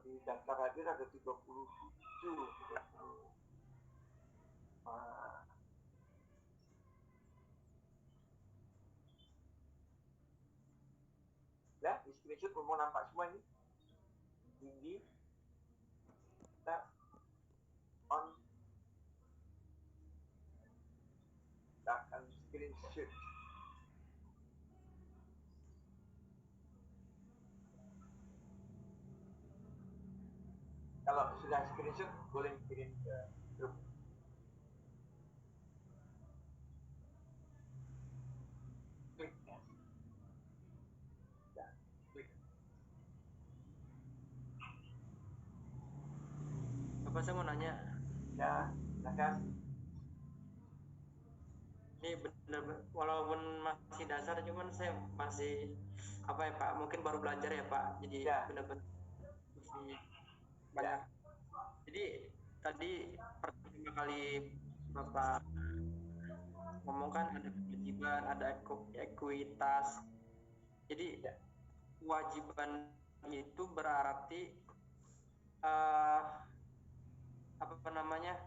di daftar hadir ada 37. Ya, di screenshot mau nampak semua ini. Tinggi. Kita on. Kita akan screenshot. Kalau sudah screenshot, boleh kirim ke grup. Klik ya. Ya, klik. Bapak, saya mau nanya. Ya, silakan. Ini benar, walaupun masih dasar, cuman saya masih apa ya Pak? Mungkin baru belajar ya Pak. Jadi Ya. benar-benar masih banyak. Ya. Jadi tadi pertama kali Bapak ngomong kan ada kewajiban, ada ekuitas. Jadi Ya. kewajiban itu berarti apa namanya,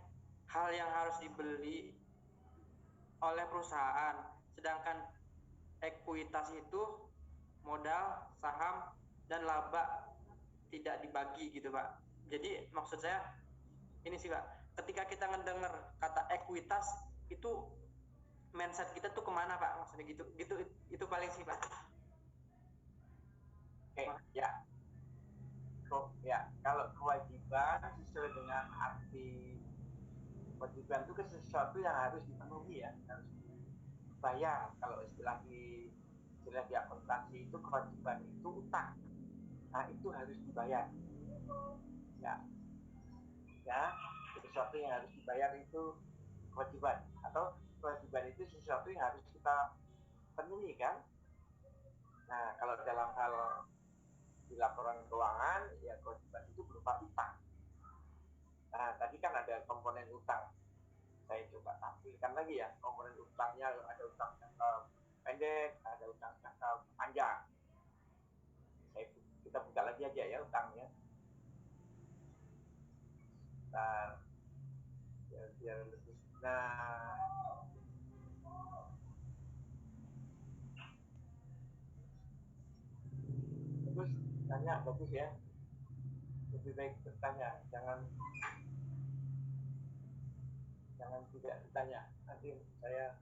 hal yang harus dibeli oleh perusahaan, sedangkan ekuitas itu modal, saham, dan laba tidak dibagi gitu Pak. Jadi maksud saya ini sih Pak, ketika kita ngedenger kata ekuitas itu mindset kita tuh kemana Pak, maksudnya gitu itu paling sih Pak. Oke, ya. Ya, kalau kewajiban sesuai dengan arti kewajiban itu sesuatu yang harus dipenuhi ya, harus dibayar. Kalau istilah di akuntansi itu kewajiban itu utang. Nah, itu harus dibayar. Ya, ya, sesuatu yang harus dibayar itu kewajiban, atau kewajiban itu sesuatu yang harus kita penuhi kan. Nah, kalau dalam hal di laporan keuangan, ya kewajiban itu berupa utang. Nah, tadi kan ada komponen utang. Saya coba tampilkan lagi ya, komponen utangnya ada utang jangka pendek, ada utang jangka panjang. Kita buka lagi aja ya utangnya. Nah, biar lebih. Nah, bagus, tanya bagus ya. Lebih baik bertanya, jangan tidak ditanya. Nanti saya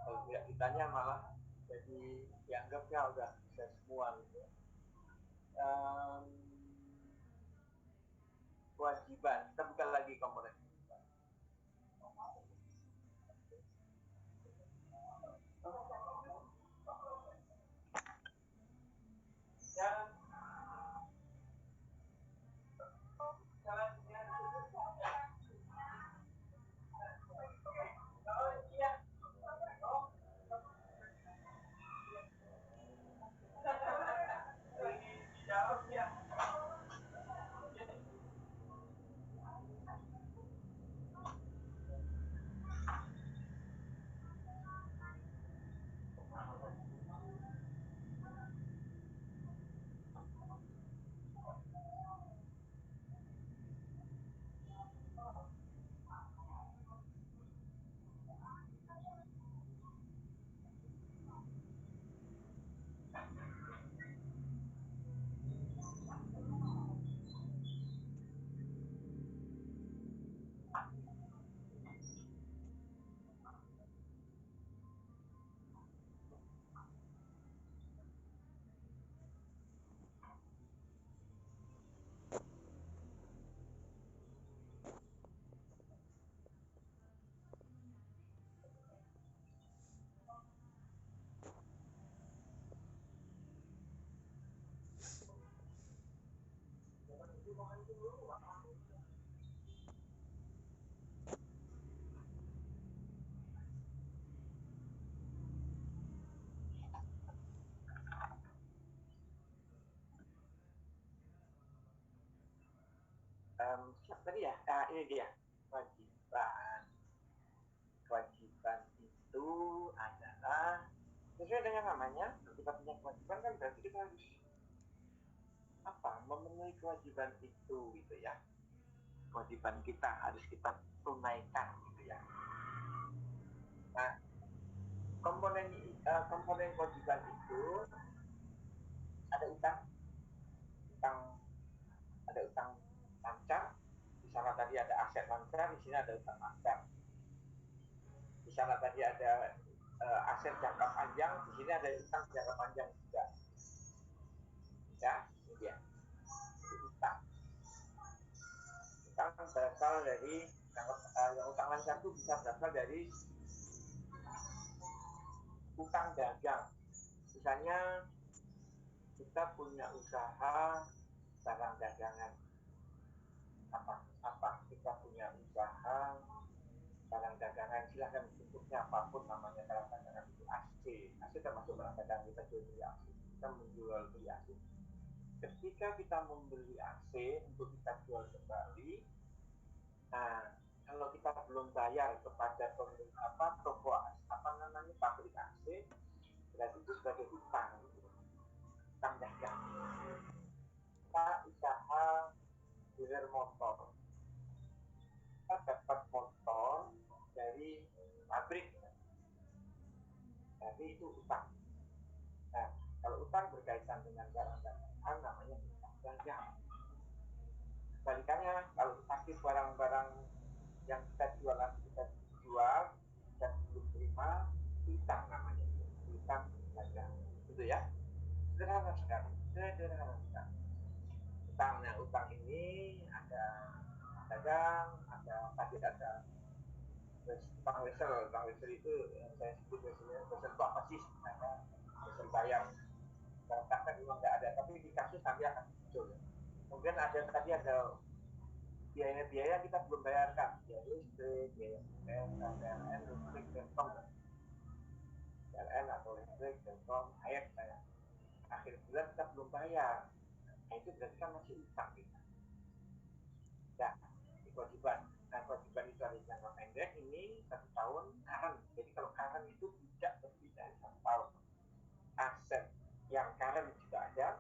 kalau tidak ditanya malah jadi dianggapnya udah bisa semua gitu. Kewajiban, kita buka lagi komponen kewajiban. Dan siap tadi ya. Nah, ini dia kewajiban. Kewajiban itu adalah sesuai dengan namanya. Kalau kita punya kewajiban kan berarti kita harus memenuhi kewajiban itu gitu ya. Kewajiban kita harus kita tunaikan gitu ya. Nah, komponen kewajiban itu ada utang ada utang lancar, di sana tadi ada aset lancar, di sini ada utang lancar. Di sana tadi ada aset jangka panjang, di sini ada utang jangka panjang juga. Ya, ini dia. Utang. Utang berasal dari yang utang lancar itu bisa berasal dari utang dagang. Misalnya kita punya usaha barang dagangan. Apa kita punya usaha barang dagangan, silahkan bentuknya apapun namanya. Barang dagangan itu AC termasuk barang dagangan, kita jual beli AC, kita menjual beli AC. Ketika kita membeli AC untuk kita jual kembali, nah kalau kita belum bayar kepada toko pabrik AC, berarti itu sebagai utang dagang. Kita usaha dealer motor, kita dapat motor dari pabrik, jadi itu utang. Nah, kalau utang berkaitan dengan barang dagangan namanya utang dagang. Kebalikannya, kalau pasti barang-barang yang kita jual dan belum terima, utang namanya, utang dagang. Gitu ya, sederhana sekali. Utang ini ada dagang, ada utang wesel itu yang saya sebut wesel itu apa sih sebenarnya? Wesel bayar. Bahkan memang nggak ada, tapi di kasus nanti akan muncul. Kemudian ada biaya-biaya kita belum bayarkan, biaya listrik, biaya PLN, listrik, Telkom, PLN atau listrik, Telkom, air, akhir bulan kita belum bayar. Nah, itu berarti kan masih utang kita. Ya, kewajiban. Nah, kewajiban itu ada jangka pendek, ini 1 tahun current. Jadi kalau current itu tidak lebih dari 1 tahun. Aset yang current juga ada,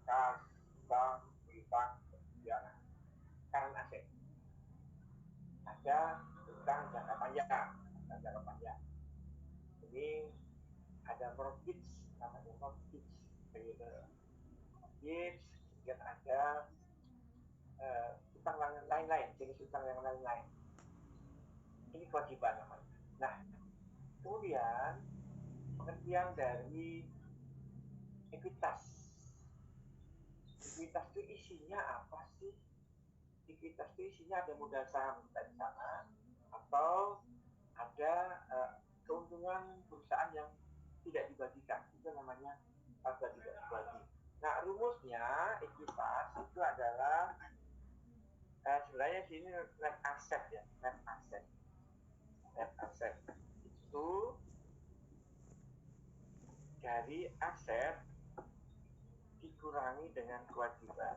kas, bank, utang, penjara. Current aset. Ada utang jangka panjang. Ini ada mortgage, namanya mortgage. Kemudian ada utang lain-lain, jenis utang yang lain-lain. Ini kewajiban namanya. Nah, kemudian pengertian dari ekuitas. Ekuitas itu isinya apa sih? Ekuitas itu isinya ada modal saham kita di sana, atau ada keuntungan perusahaan yang tidak dibagikan. Itu namanya laba tidak dibagi. Nah, rumusnya ekuitas itu adalah sebenarnya sini net asset ya, net asset itu dari aset dikurangi dengan kewajiban.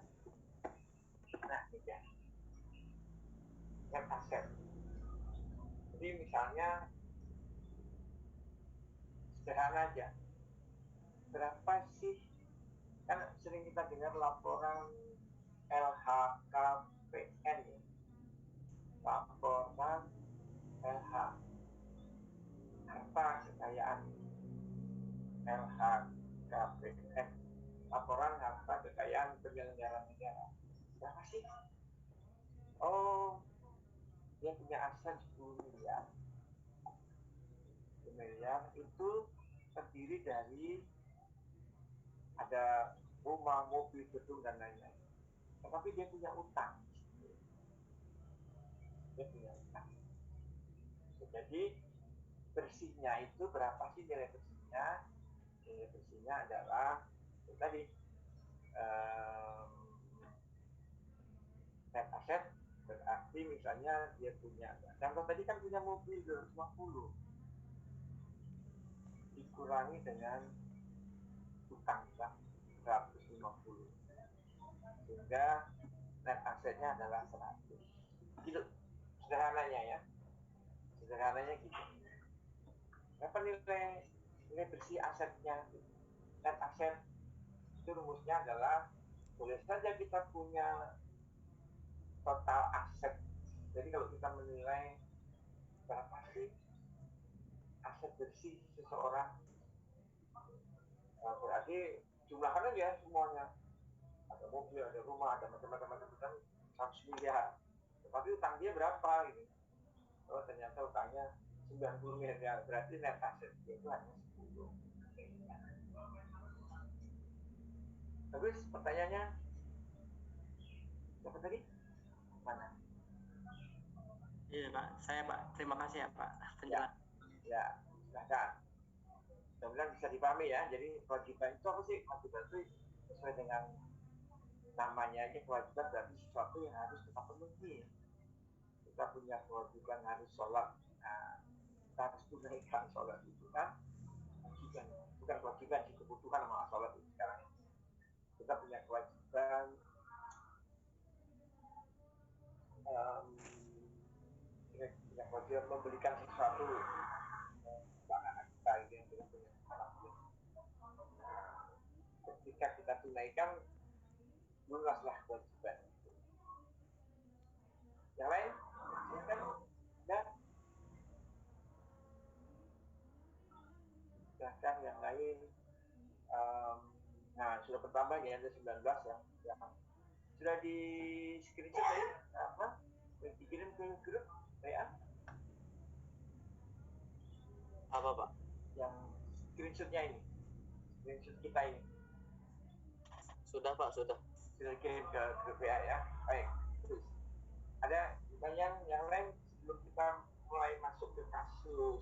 Nah, ini ya, net asset. Jadi misalnya sederhana aja, berapa sih, kan sering kita dengar laporan LHKPN ya, laporan LH, harta kekayaan, LHKPN, laporan harta kekayaan penyelenggara negara. Berapa sih? Oh, dia punya aset 10 miliar. 10 miliar itu terdiri dari ada rumah, mobil, gedung, dan lain-lain. Tetapi dia punya utang. Jadi bersihnya itu berapa sih nilai bersihnya? Nilai bersihnya adalah tadi net aset, berarti misalnya dia punya, contoh tadi kan punya mobil 250, dikurangi dengan utang 150, sehingga net asetnya adalah 100. Gitu sederhananya gitu. Apa nilai bersih asetnya? Net aset itu rumusnya adalah boleh saja kita punya total aset. Jadi kalau kita menilai berapa sih aset bersih seseorang, berarti jumlahkan aja semuanya. Ada mobil, ada rumah, ada macam-macam 100 miliar. Tapi utang dia berapa gitu? Oh ternyata utangnya 90 miliar, berarti net aset dia itu hanya 10. Terus pertanyaannya apa tadi? Mana? Iya Pak, saya Pak. Terima kasih ya Pak penjelasan. Ya, silahkan. Mudah-mudahan bisa dipahami ya. Jadi kewajiban itu apa sih? Kewajiban itu sesuai dengan namanya aja, kewajiban berarti sesuatu yang harus kita penuhi. Kita punya kewajiban harus sholat. Nah, kita harus tunaikan sholat itu kan kewajiban, bukan kewajiban sih, kebutuhan sama sholat itu sekarang. Kita punya kewajiban punya kewajiban memberikan sesuatu ke anak kita gitu, yang kita punya anak kita. Ketika kita tunaikan, lunaslah kewajiban. Yang lain, silakan. Ya, silahkan yang lain. Nah, sudah bertambah ya, ada 19 ya. Sudah di screenshot tadi apa? Dikirim ke grup WA? Apa Pak? Yang screenshotnya ini, screenshot kita ini. Sudah Pak, sudah. Sudah kirim ke grup WA ya. Baik, terus ada pertanyaan yang lain sebelum kita mulai masuk ke kasus.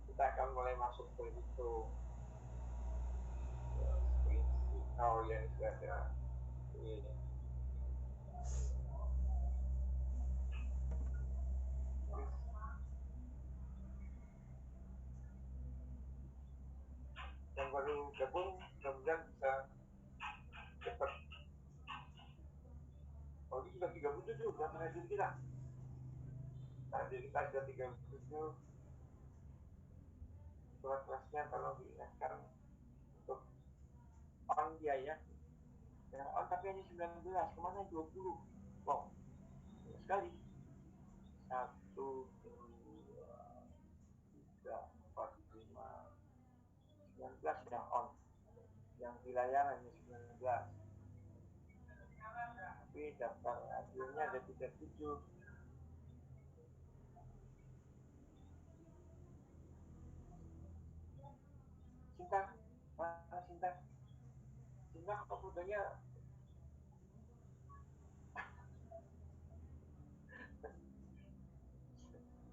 Kita akan mulai masuk ke itu. Oh ya, sudah ada. Ini. Yang baru gabung, mudah-mudahan bisa cepat. Oh, ini sudah 37, berapa hadir kita? Hadir kita sudah 37. Surat kelasnya tolong diingatkan untuk on dia ya. Yang on tapi hanya 19, kemana 20? Wow, banyak sekali. 1, 2, 3, 4, 5, 19 yang on. Yang di layar hanya 19. Tapi daftar hadirnya ada 37. Cinta, mana Cinta? Cinta kok fotonya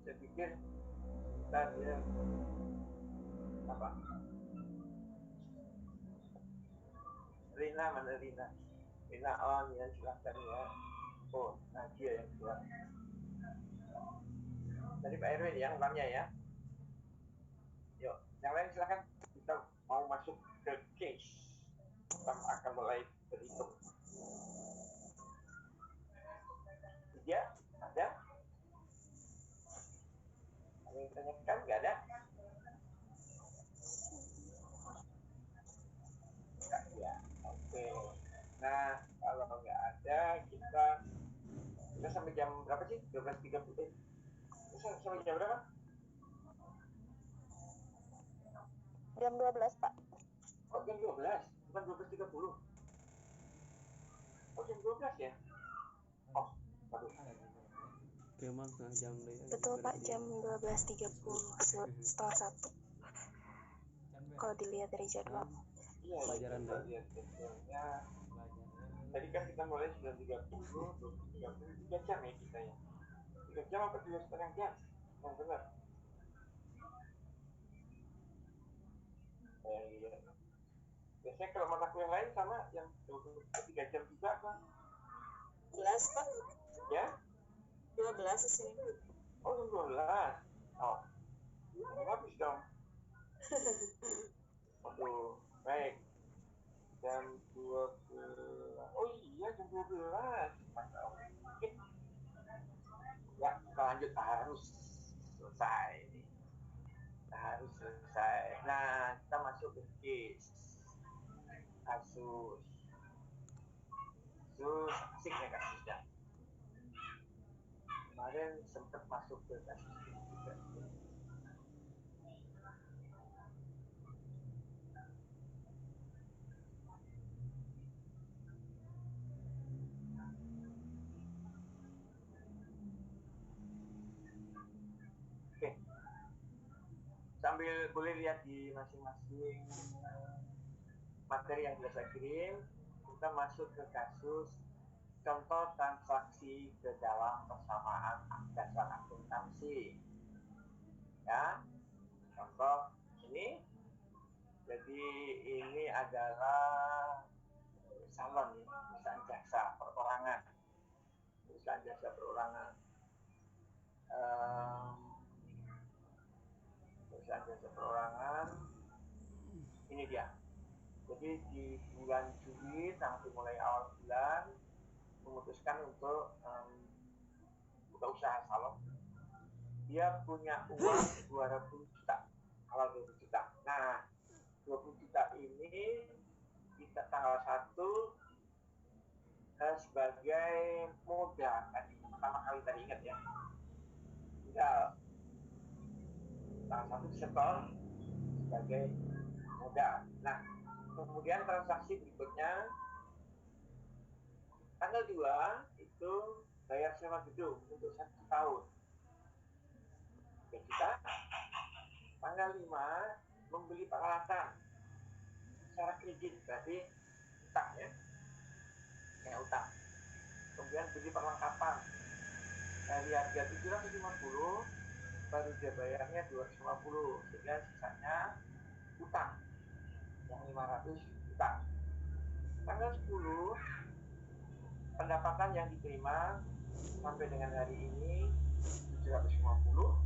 saya pikir Cinta dia apa? Rina, mana Rina? Rina on ya, silahkan ya. Oh, Nadia yang keluar. Tadi Pak Erwin ya, uangnya ya. Yuk, yang lain silahkan. Kita mau masuk ke case. Kita akan mulai berhitung. Tiga, ada? Ada yang tanyakan? Nggak ada? Nggak, ya. Oke. Nah, kalau nggak ada, kita sampai jam berapa sih? 12.30. Sampai jam berapa? Jam 12, Pak. Oh, jam 12. Bukan 12.30. Oh, jam 12 ya? Oh, waduh. Memang setengah jam deh. Betul, Pak. Jam 12.30. Setengah 1. Kalau dilihat dari jadwal. Iya, pelajaran deh. Lihat jadwalnya. Tadi kan kita mulai 9.30, 12.30, 3 jam ya kita ya. 3 jam apa 2,5 jam? Yang benar. Iya. Biasanya kalau mata kuliah lain sama yang 3 jam juga kan? 12, Pak. Ya? 12 sini. Oh, jam 12. Oh. Habis dong. Aduh, baik. Jam 12. Oh iya, jam 12. Ya, kita lanjut. Harus selesai. Harus selesai. Nah, kita masuk ke case. Kasus. kasus asik ya kasusnya. Kemarin sempat masuk ke kasus ini juga. Oke, sambil boleh lihat di masing-masing materi yang sudah saya kirim, kita masuk ke kasus contoh transaksi ke dalam persamaan dasar akuntansi. Ya, contoh ini. Jadi ini adalah salon ya, perusahaan jasa perorangan. Perusahaan jasa perorangan. Perusahaan jasa perorangan. Ini dia. Jadi di bulan Juli, nanti mulai awal bulan, memutuskan untuk buka usaha salon. Dia punya uang 200 juta, awal 20 juta. Nah, 20 juta ini kita tanggal 1 sebagai modal tadi, pertama kali tadi ingat ya. Modal. Tanggal 1 disetor sebagai modal. Nah, kemudian transaksi berikutnya tanggal 2 itu bayar sewa gedung untuk 1 tahun. 3 juta. Tanggal 5 membeli peralatan secara kredit, berarti utang ya. Kayak utang. Kemudian beli perlengkapan dari harga 750 baru dia bayarnya 250, sehingga sisanya utang yang 500 utang. Tanggal 10 pendapatan yang diterima sampai dengan hari ini 750,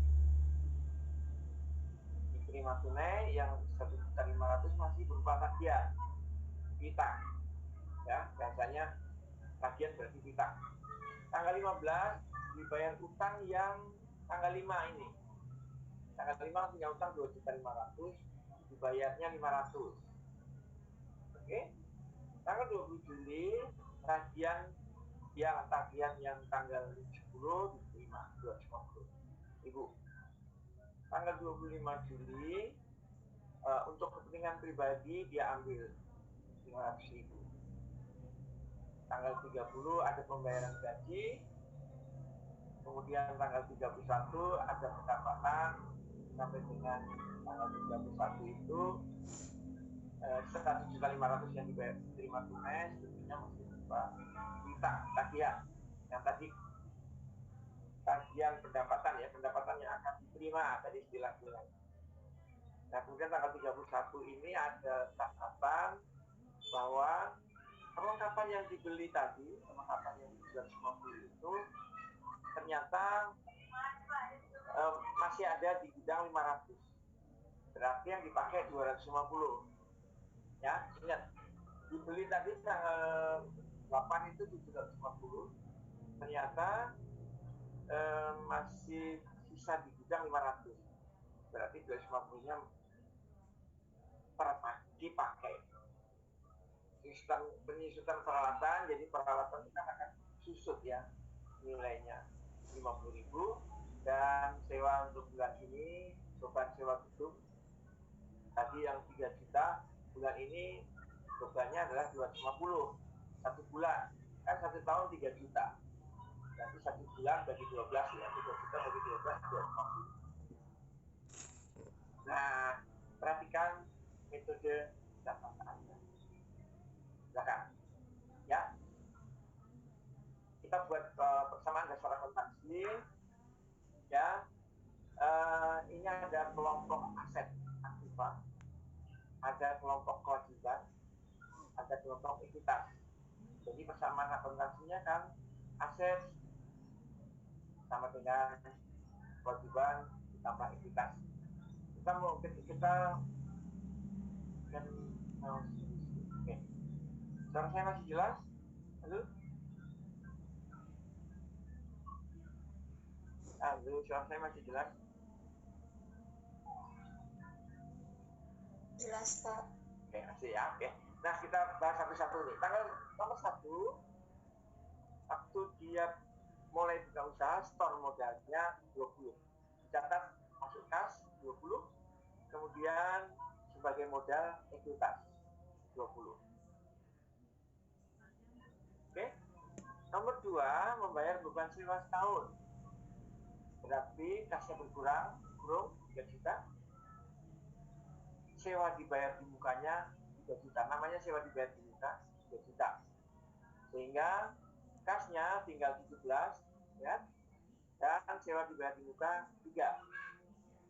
diterima tunai, yang 1.500 masih berupa tagihan piutang ya, biasanya tagihan berarti piutang. Tanggal 15 dibayar utang yang tanggal 5 ini. Tanggal 5 punya utang 2.500, dibayarnya 500. Oke. Tanggal 20 Juli tagihan yang tanggal 10 diterima 250.000. Tanggal 25 Juli untuk kepentingan pribadi dia ambil 500.000. Tanggal 30 ada pembayaran gaji. Kemudian tanggal 31 ada pendapatan sampai dengan tanggal 31 itu 1.500.000 yang diterima tunai, sebetulnya masih berupa utang tagihan. Yang tadi tagihan pendapatan ya, pendapatan yang akan diterima tadi istilah-istilah. Nah, kemudian tanggal 31 ini ada catatan bahwa perlengkapan yang dibeli tadi, perlengkapan yang 250 itu ternyata masih ada di gudang 500. Berarti yang dipakai 250. Ya, ingat. Dibeli tadi tanggal 8 itu 750. Ternyata masih sisa di gudang 500. Berarti 250-nya dipakai. Penyusutan peralatan, jadi peralatan kita akan susut ya nilainya 50.000, dan sewa untuk bulan ini beban sewa gedung tadi yang 3 juta, bulan ini bebannya adalah 250 satu bulan, kan 1 tahun 3 juta, berarti 1 bulan bagi 12 ya, 3 juta bagi 12 250. Nah, perhatikan metode dataannya. Silakan ya, kita buat persamaan dasar akuntansi ya. Ini ada kelompok aset aktiva, ada kelompok kewajiban, ada kelompok ekuitas. Jadi persamaan akuntansinya kan aset sama dengan kewajiban ditambah ekuitas. Kita kan oke. Suara saya masih jelas? Halo? Halo, suara saya masih jelas? Jelas, Pak. Oke, masih ya. Oke. Nah, kita bahas satu-satu nih. Tanggal nomor 1 waktu dia mulai buka usaha, store modalnya 20. Dicatat masuk kas 20, kemudian sebagai modal ekuitas 20. Oke. Nomor 2, membayar beban sewa setahun. Berarti kasnya berkurang 3 juta. Sewa dibayar di mukanya 3 juta. Namanya sewa dibayar di muka 3 juta. Sehingga kasnya tinggal 17, ya. Dan sewa dibayar di muka 3.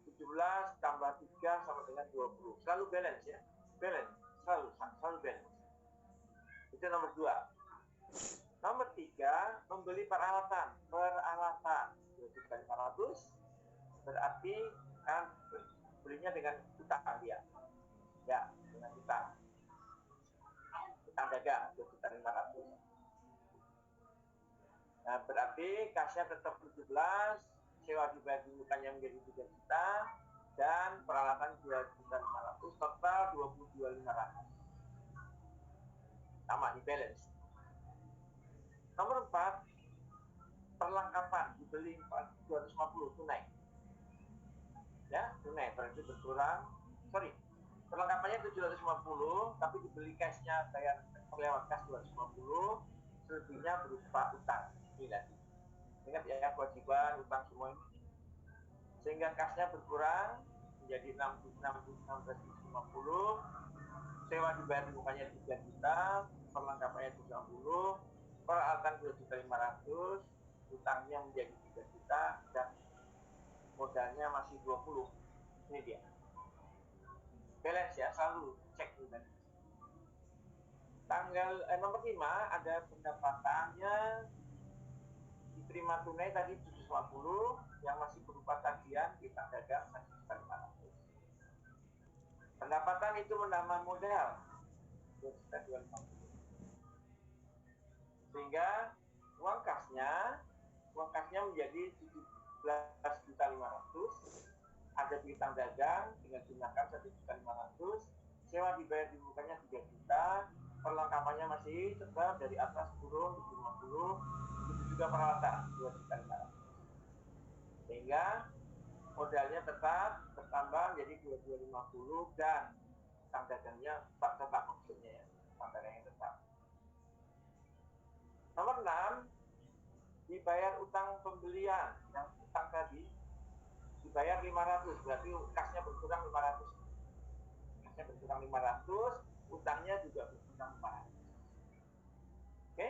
17 tambah 3 sama dengan 20. Selalu balance, ya. Balance. Selalu balance. Itu nomor 2. Nomor 3, membeli peralatan. 2.500.000. Berarti kan belinya dengan utang dia. Ya, dengan utang. Utang dagang 2.500.000. Nah, berarti kasnya tetap 17, sewa dibayar di mukanya menjadi 3 juta, dan peralatan 2.500.000, total 22.500. Sama, di balance. Nomor 4, perlengkapan dibeli 250 tunai. Ya, tunai berarti berkurang. Perlengkapannya 750, tapi dibeli cashnya bayar lewat kas 250, selebihnya berupa utang. Ini lagi. Ingat ya, kewajiban, utang semua ini. Sehingga kasnya berkurang menjadi 16.050, sewa dibayar di mukanya 3 juta, perlengkapannya 30, peralatan 2.500.000, utangnya menjadi 3 juta, dan modalnya masih 20. Ini dia. Balance ya, selalu cek di balance. Nomor 5, ada pendapatannya diterima tunai tadi 750, yang masih berupa tagihan kita dagang 1.500.000. Pendapatan itu menambah modal 2.250. Sehingga uang kasnya menjadi 17.500.000. Ada piutang dagang dengan gunakan 1.500.000, sewa dibayar di mukanya 3 juta, perlengkapannya masih tetap dari atas turun 50, itu juga peralatan 2.500.000. Sehingga modalnya tetap bertambah menjadi 2250, dan utang dagangnya tetap maksudnya ya, utang dagangnya tetap. Nomor 6, dibayar utang pembelian. Yang utang tadi dibayar 500, berarti kasnya berkurang 500. Kasnya berkurang 500, utangnya juga berkurang 500. Oke?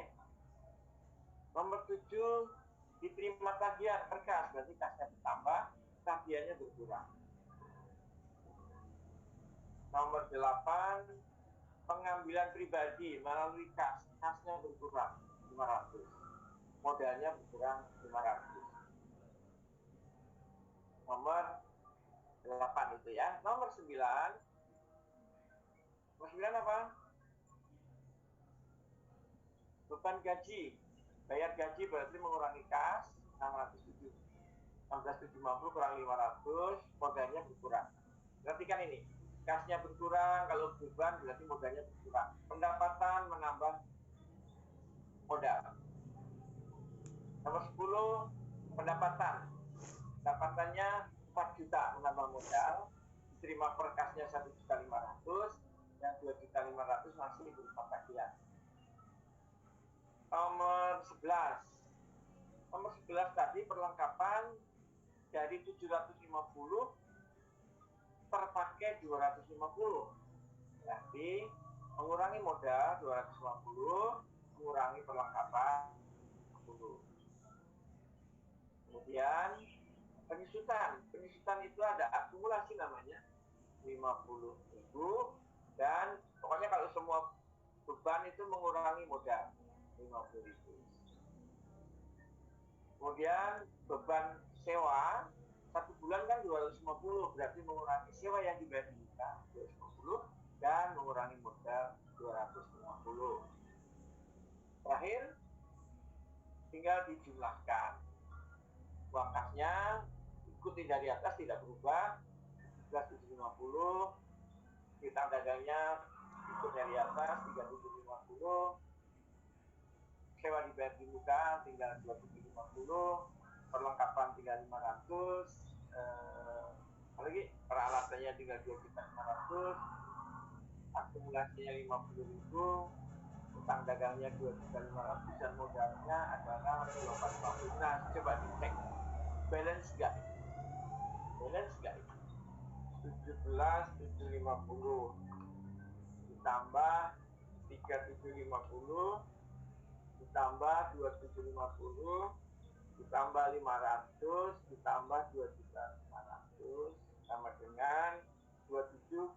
Nomor 7, diterima tagihan berkas, berarti kasnya bertambah, tagihannya berkurang. Nomor 8, pengambilan pribadi melalui kas, kasnya berkurang 500. Modalnya berkurang 500. Nomor 8 itu ya. Nomor 9. Nomor 9 apa? Beban gaji. Bayar gaji berarti mengurangi kas 16.750 kurang 500, modalnya berkurang. Perhatikan ini. Kasnya berkurang, kalau beban berarti modalnya berkurang. Pendapatan menambah modal. Nomor 10, pendapatan. Pendapatannya 4 juta menambah modal, diterima per kasnya 1.500.000, dan 2.500.000 masih berupa tagihan. Nomor 11. Nomor 11 tadi perlengkapan dari 750 terpakai 250. Berarti mengurangi modal 250, mengurangi perlengkapan 10. Kemudian penyusutan itu ada akumulasi namanya 50.000, dan pokoknya kalau semua beban itu mengurangi modal 50.000. Kemudian beban sewa 1 bulan kan 250, berarti mengurangi sewa yang dibayar di muka 250 dan mengurangi modal 250. Terakhir tinggal dijumlahkan. Uang kasnya ikuti dari atas tidak berubah 11.750, piutang dagangnya ikut dari atas 3.750, sewa dibayar di muka tinggal 2750, perlengkapan tinggal 500, apalagi peralatannya tinggal 2.500.000, akumulasinya 50.000, utang dagangnya 2.500.000 dan modalnya adalah 2450. Nah, coba dicek balance nggak? Balance nggak? 17.750 ditambah 3.750 ditambah 2.750 ditambah 500 ditambah 2.500 sama dengan 27.250.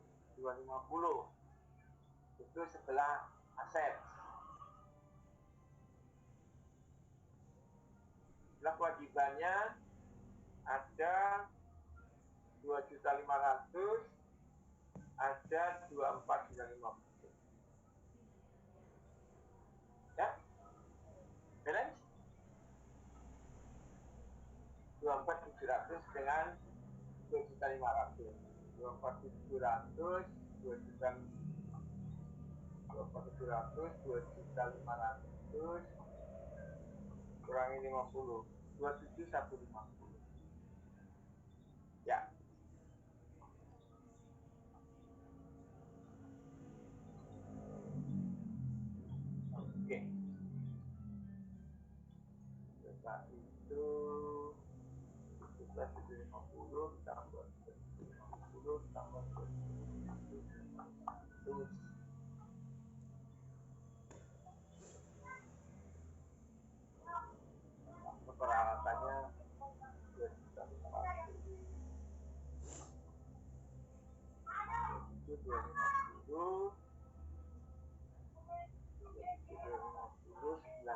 Itu sebelah aset. Sebelah kewajibannya ada 2.500.000, ada 24.950. Ya, balance 24.700 dengan 2.500.000. 24.700, 2.500 kurangi 50, 27.150. Ya. Oke. Setelah itu 17.750 tambah 750 tambah 2.500. Peralatannya 2.500.000. Itu 250, 250,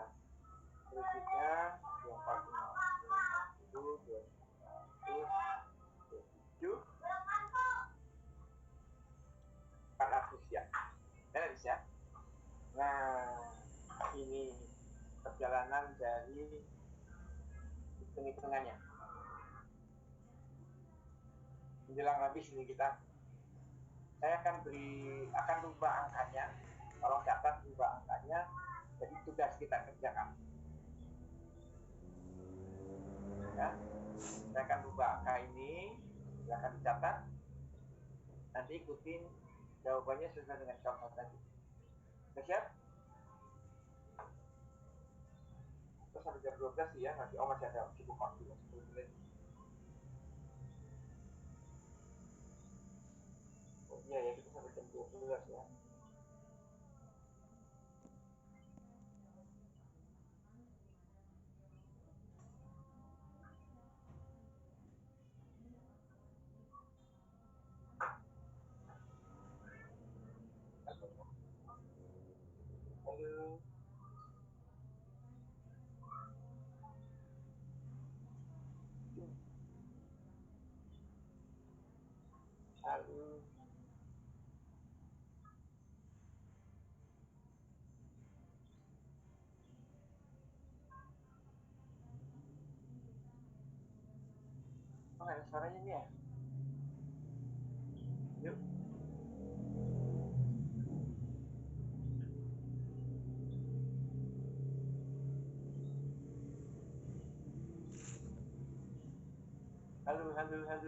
berikutnya 2450, 200, 400 ya. Balance ya. Nah, ini perjalanan dari hitung-hitungannya. Menjelang habis ini saya akan rubah angkanya. Kalau dapat rubah angkanya, jadi tugas kita kerjakan. Ya, saya akan rubah angka ini, akan dicatat. Nanti ikutin jawabannya sesuai dengan contoh tadi. Sudah siap? Terus sampai jam 12 sih ya, nanti masih ada cukup waktu 10 menit. Oh iya ya, kita sampai jam 12 ya. Halo. Halo. Oh, ada suaranya nih ya? Yuk. Halo,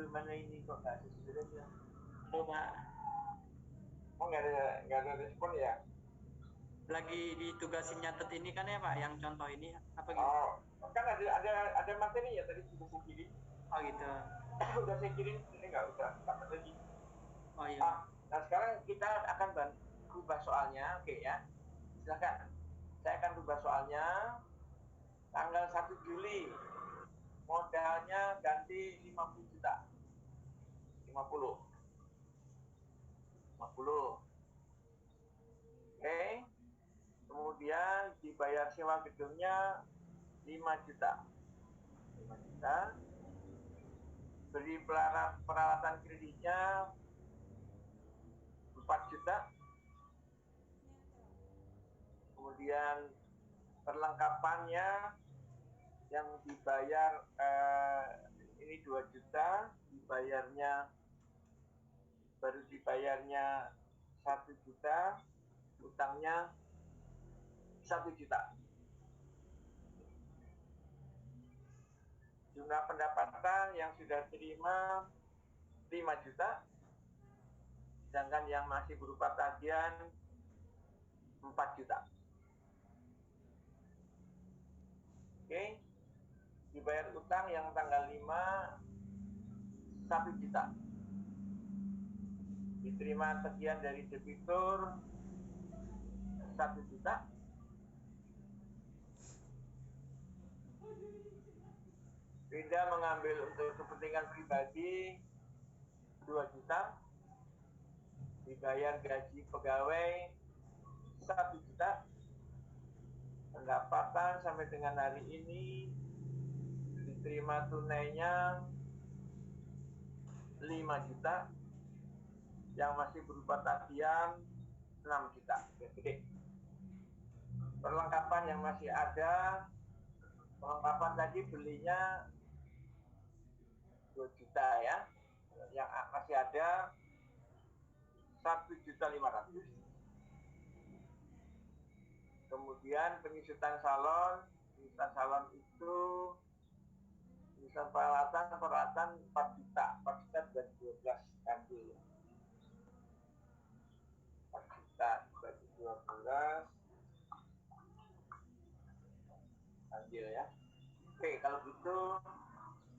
mana ini kok nggak ada suaranya? Coba Oh, nggak ada respon ya? lagi ditugasin nyatet ini kan ya Pak, yang contoh ini apa gitu? Oh, kan ada materi ya tadi sudah saya kirim. Oh gitu. Udah saya kirim, ini nggak usah dapat lagi. Oh iya. Nah sekarang kita akan rubah soalnya, oke ya. Silakan. Saya akan rubah soalnya. Tanggal 1 Juli. Modalnya ganti 50 juta. 50. Oke. Kemudian dibayar sewa gedungnya 5 juta. 5 juta. Beli peralatan kreditnya 4 juta. Kemudian perlengkapannya yang dibayar ini 2 juta, baru dibayarnya 1 juta, utangnya 1 juta. Jumlah pendapatan yang sudah terima 5 juta, sedangkan yang masih berupa tagihan 4 juta. Oke, dibayar utang yang tanggal 5 1 juta. Diterima tagihan dari debitur 1 juta. Beda mengambil untuk kepentingan pribadi 2 juta. Dibayar gaji pegawai 1 juta. Pendapatan sampai dengan hari ini diterima tunainya 5 juta. Yang masih berupa tagihan 6 juta. Gede. Perlengkapan yang masih ada, perlengkapan tadi belinya 2 juta ya. Yang masih ada 1.500.000. Kemudian penyusutan salon itu penyusutan peralatan 4 juta dan 12 kandil. 4 juta bagi 12 kandil ya. Oke, kalau gitu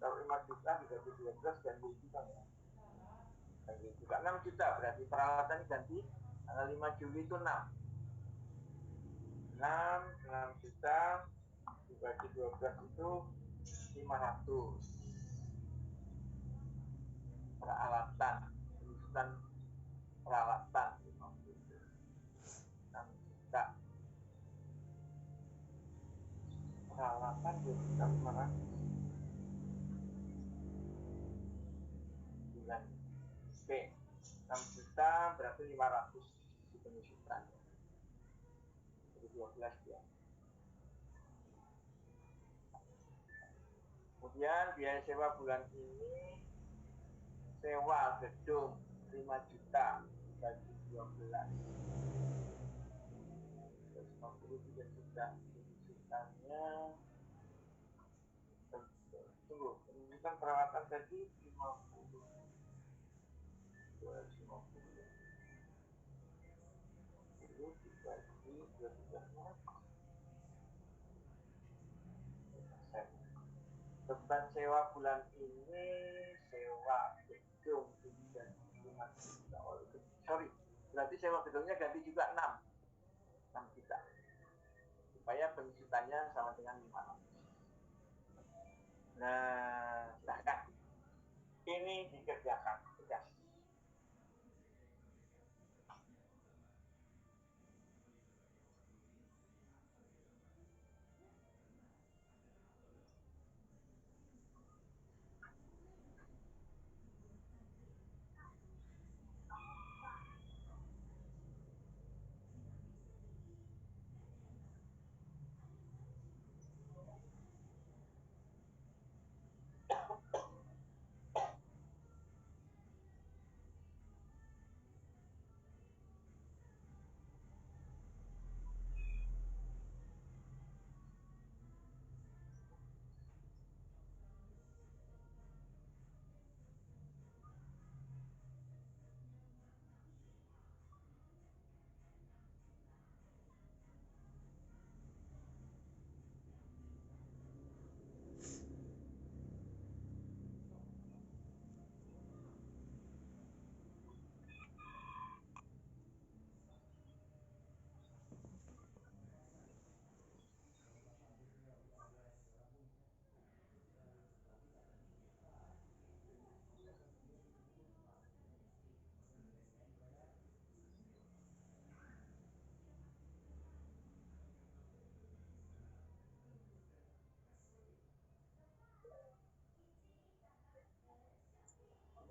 kalau 5 juta dibagi 12 ganti juga ya. Ganti juga 6 juta, berarti peralatan ganti tanggal 5 Juli itu 6 juta dibagi 12 itu 500. Peralatan, penyusutan peralatan 6 juta. Peralatan 2.500.000. Oke, 6 juta berarti 500 di penyusutan. Jadi 12 ya. Kemudian biaya sewa bulan ini, sewa gedung 5 juta bagi 12. 150 juta penyusutannya. Tunggu, penyusutan peralatan tadi 50. 250. Itu dibagi 12. Beban sewa bulan ini, sewa gedung dan 5 juta. Sorry, berarti sewa gedungnya ganti juga 6 juta. Supaya penyusutannya sama dengan 500. Nah, silahkan. Ini dikerjakan. Tegas.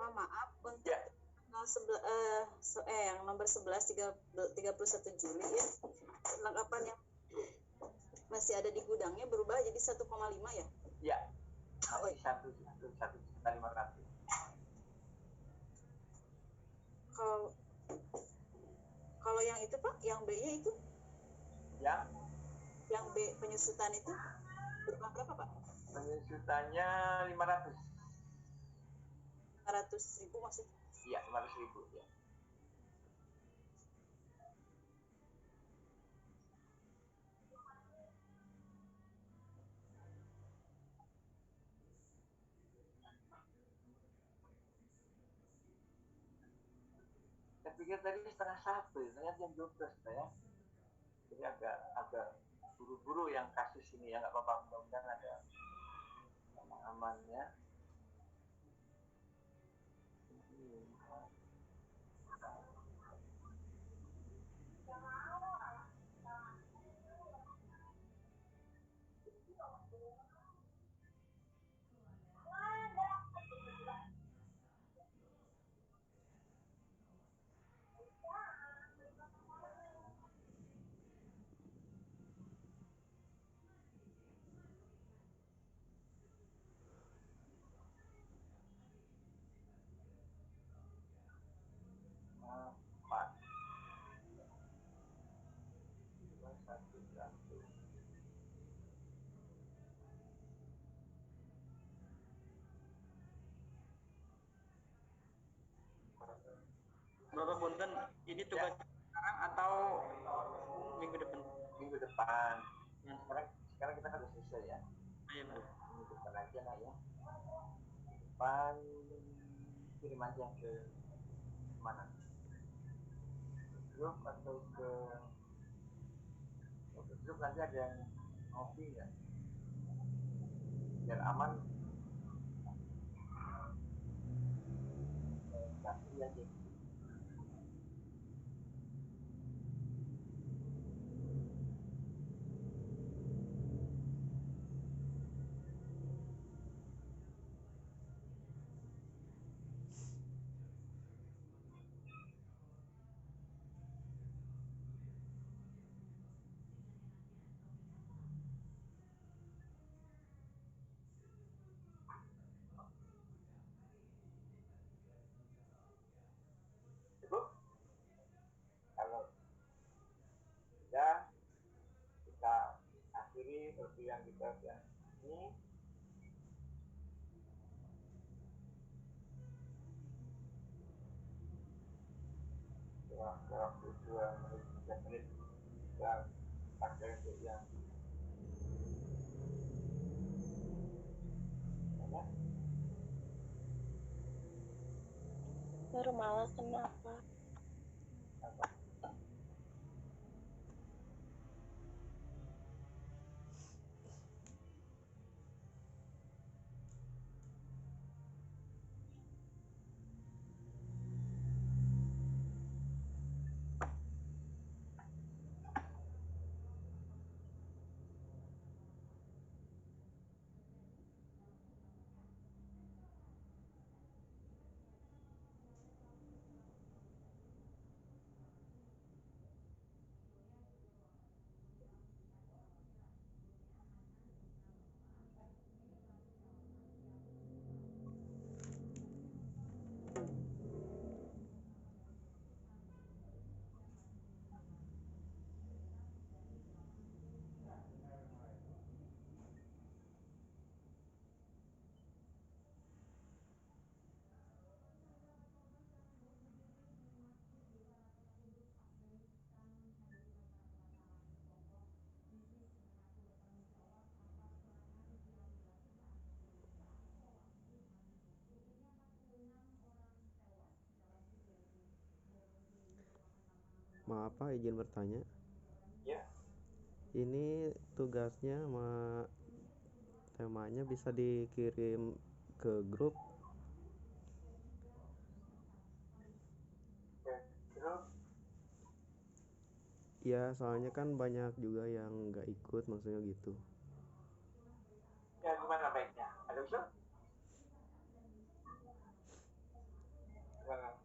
Maaf untuk Ya. yang nomor 11 31 Juli ya, perlengkapan yang masih ada di gudangnya berubah jadi 1,5 ya? Ya, masih 1.500.000. Kalau yang itu Pak, yang B-nya itu? Ya. Yang B penyusutan itu berubah berapa Pak? Penyusutannya 500. 500.000 maksudnya. Iya, 500.000 ya. Saya pikir tadi 1:30, ternyata jam 12 ya. Jadi agak buru-buru yang kasus ini ya, nggak apa-apa, mudah-mudahan ada amannya. Empat. 2, 1. Bapak Punten, ini tugas sekarang atau minggu depan? Minggu depan. Ya. Sekarang kita harus selesai ya. Iya, Pak. Minggu depan aja lah ya. Depan kirim aja ke mana? Grup atau ke grup, nanti ada yang ngopi ya. Biar aman. Kasih aja. Cukup? Kalau sudah, kita akhiri perkuliahan kita ini. Waktu 2 menit, 3 menit kita pakai untuk yang mana? Baru malah kenapa? Apa? Maaf Pak, izin bertanya. Ya. Ini tugasnya sama temanya bisa dikirim ke grup? Oke. Terus Ya, soalnya kan banyak juga yang nggak ikut, maksudnya gitu. ya gimana baiknya? Ada usul? Gimana?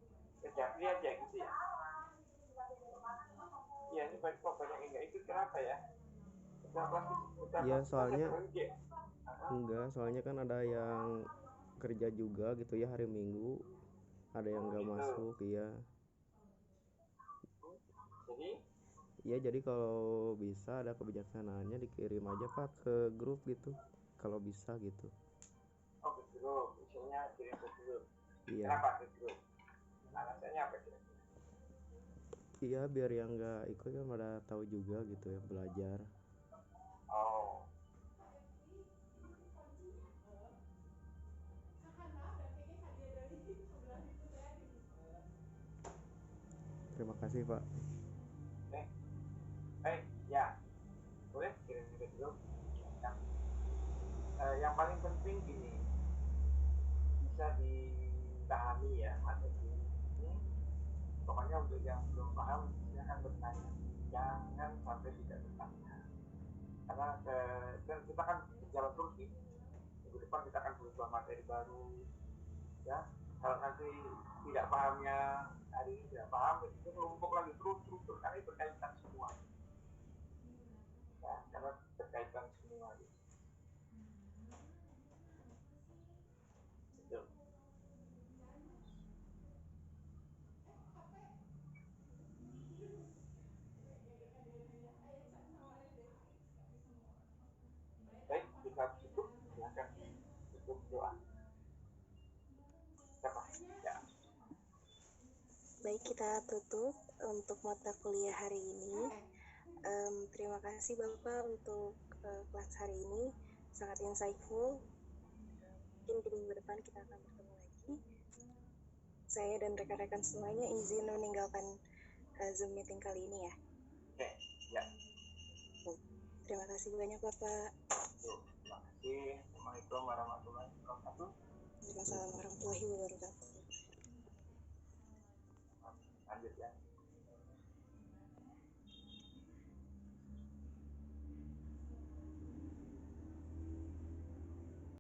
Japri aja gitu ya. Iya, ini banyak kok banyak yang nggak ikut, kenapa ya? Ya, soalnya enggak, soalnya kan ada yang kerja juga gitu ya hari Minggu, ada yang nggak masuk, iya. Jadi Iya, jadi kalau bisa ada kebijaksanaannya dikirim aja Pak ke grup gitu. kalau bisa gitu. Oh, ke grup, misalnya kirim ke grup. Iya. Kenapa ke grup? Alasannya apa kira-kira? Iya, biar yang nggak ikut kan pada tahu juga gitu ya, belajar. Oh, Terima kasih Pak. oke. Baik, ya. Boleh kirim ke grup. Yang paling penting gini, bisa dipahami ya materi ini. Pokoknya untuk yang belum paham, silahkan bertanya. Jangan sampai tidak bertanya. Karena dan kita kan berjalan terus nih. Minggu depan kita akan berubah materi baru. Ya, kalau nanti tidak pahamnya hari ini tidak paham, itu menumpuk lagi terus karena ini berkaitan semua. Ya, karena berkaitan semua. Betul. Baik, kita cukup. Silakan cukup doa. Siapa? Ya. Baik, kita tutup untuk mata kuliah hari ini. Terima kasih Bapak untuk kelas hari ini, sangat insightful. Mungkin di minggu depan kita akan bertemu lagi. Saya dan rekan-rekan semuanya izin meninggalkan Zoom meeting kali ini ya. Oke, ya. Terima kasih banyak Bapak. Terima kasih. Assalamualaikum warahmatullahi wabarakatuh. Waalaikumsalam warahmatullahi wabarakatuh. Lanjut ya.